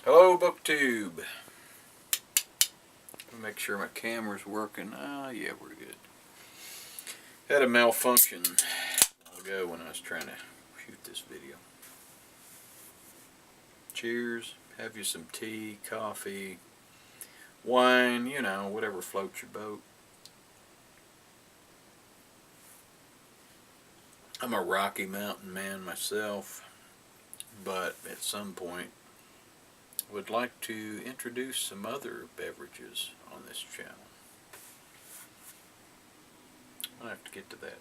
Hello, BookTube. Make sure my camera's working. Yeah, we're good. Had a malfunction a while ago when I was trying to shoot this video. Cheers. Have you some tea, coffee, wine, you know, whatever floats your boat. I'm a Rocky Mountain man myself, but at some point would like to introduce some other beverages on this channel. I'll have to get to that.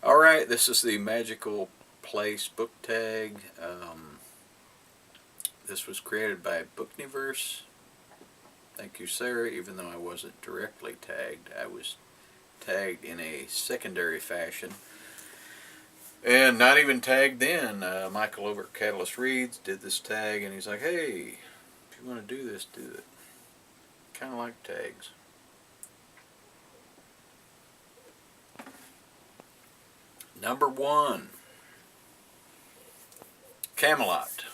Alright, this is the Magical Place book tag. This was created by Bookniverse. Thank you, Sarah. Even though I wasn't directly tagged, I was tagged in a secondary fashion. And not even tagged then. Michael over at Catalyst Reads did this tag, and he's like, hey, if you want to do this, do it. Kind of like tags. Number 1, Camelot.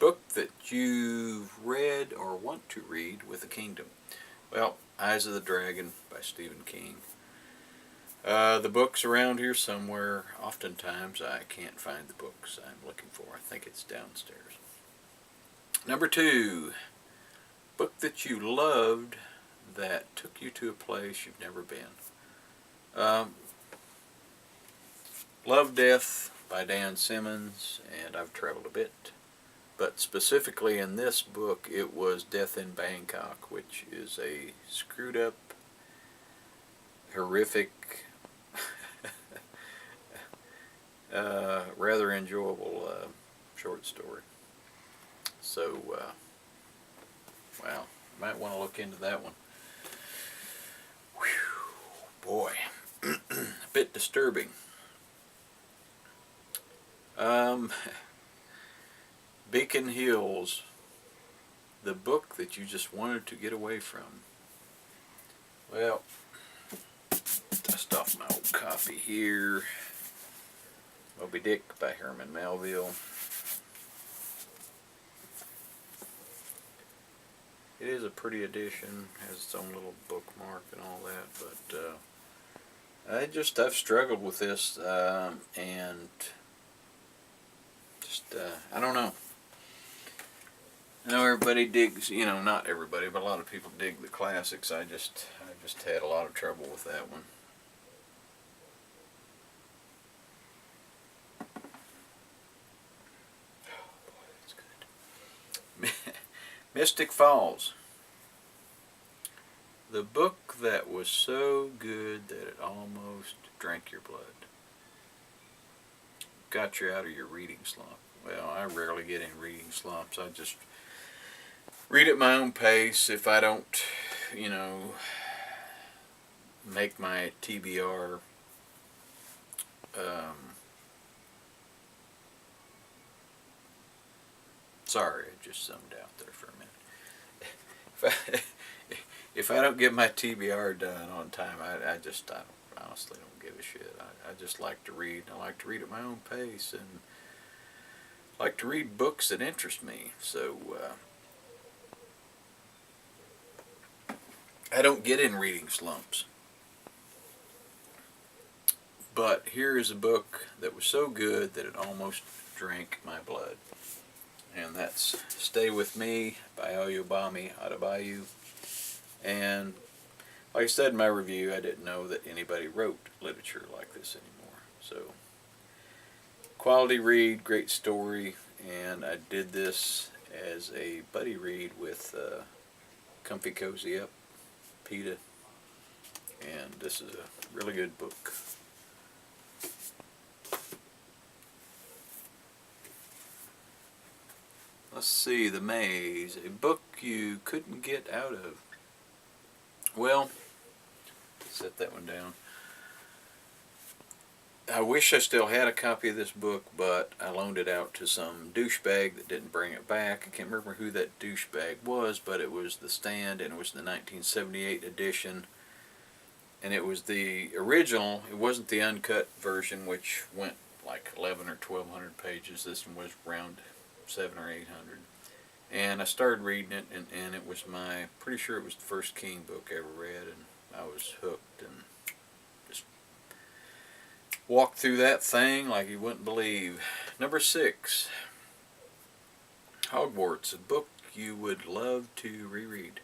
Book that you've read or want to read with a kingdom. Well, Eyes of the Dragon by Stephen King. The book's around here somewhere. Oftentimes I can't find the books I'm looking for. I think it's downstairs. Number 2, book that you loved that took you to a place you've never been. Love, Death by Dan Simmons, and I've traveled a bit. But specifically in this book, it was Death in Bangkok, which is a screwed up, horrific, rather enjoyable short story. So, wow, might want to look into that one. Whew, boy, a bit disturbing. Beacon Hills, the book that you just wanted to get away from. Well, dust off my old copy here. Moby Dick by Herman Melville. It is a pretty edition, has its own little bookmark and all that, but I've struggled with this, and just, I don't know. I know everybody digs, you know, not everybody, but a lot of people dig the classics. I just had a lot of trouble with that one. Oh boy, that's good. Mystic Falls. The book that was so good that it almost drank your blood. Got you out of your reading slump. Well, I rarely get in reading slumps. I just read at my own pace. If I don't, you know, make my TBR sorry, I just zoomed out there for a minute. If I don't get my TBR done on time, I honestly don't give a shit. I just like to read. I like to read at my own pace, and like to read books that interest me. So I don't get in reading slumps. But here is a book that was so good that it almost drank my blood. And that's Stay With Me by Oyobami Adebayo. And like I said in my review, I didn't know that anybody wrote literature like this anymore. So, quality read, great story, and I did this as a buddy read with ComfyCozyup, PETA, and this is a really good book. Let's see, The Maze, a book you couldn't get out of. Well, set that one down. I wish I still had a copy of this book, but I loaned it out to some douchebag that didn't bring it back. I can't remember who that douchebag was, but it was The Stand, and it was the 1978 edition. And it was the original. It wasn't the uncut version, which went like 11 or 1200 pages. This one was around 700 or 800. And I started reading it, and it was pretty sure it was the first King book I ever read, and I was hooked and just walked through that thing like you wouldn't believe. Number 6, Hogwarts, a book you would love to reread.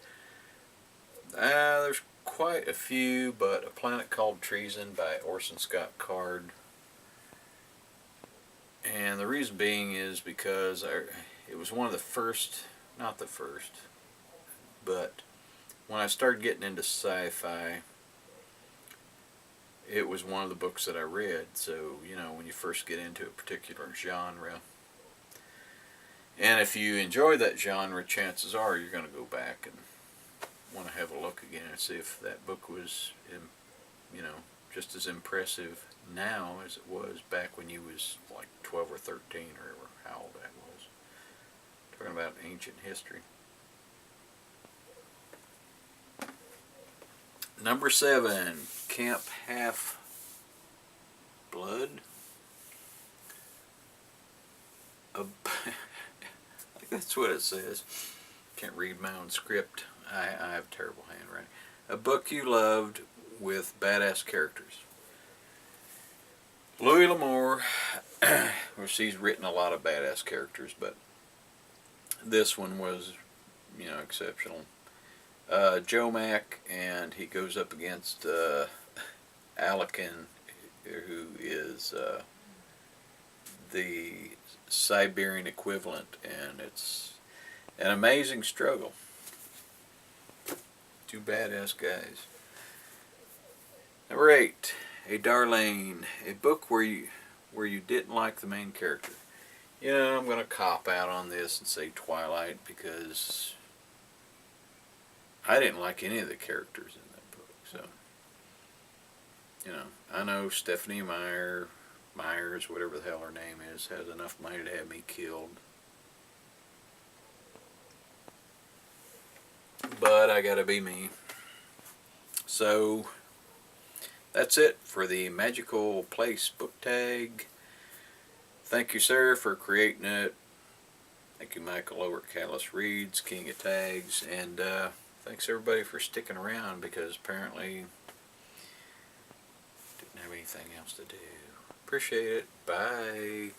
There's quite a few, but A Planet Called Treason by Orson Scott Card. And the reason being is because it was one of the first, not the first, but when I started getting into sci-fi, it was one of the books that I read. So, you know, when you first get into a particular genre, and if you enjoy that genre, chances are you're going to go back and want to have a look again and see if that book was, you know, just as impressive now as it was back when you was like 12 or 13 or how old that was. Talking about ancient history. Number 7, Camp HalfBlood. I think that's what it says. Can't read my own script. I have terrible handwriting. A book you loved with badass characters. Louis L'Amour, of course, he's written a lot of badass characters, but this one was, you know, exceptional. Joe Mack, and he goes up against Alekin, who is the Siberian equivalent, and it's an amazing struggle. Two badass guys. Number 8, A Darlene, a book where you didn't like the main character. You know, I'm going to cop out on this and say Twilight, because I didn't like any of the characters in that book. So, you know, I know Stephanie Myers, whatever the hell her name is, has enough money to have me killed. But I gotta be me. So, that's it for the Magical Place book tag. Thank you, sir, for creating it. Thank you, Michael, over at Callous Reads, King of Tags. And thanks, everybody, for sticking around, because apparently didn't have anything else to do. Appreciate it. Bye.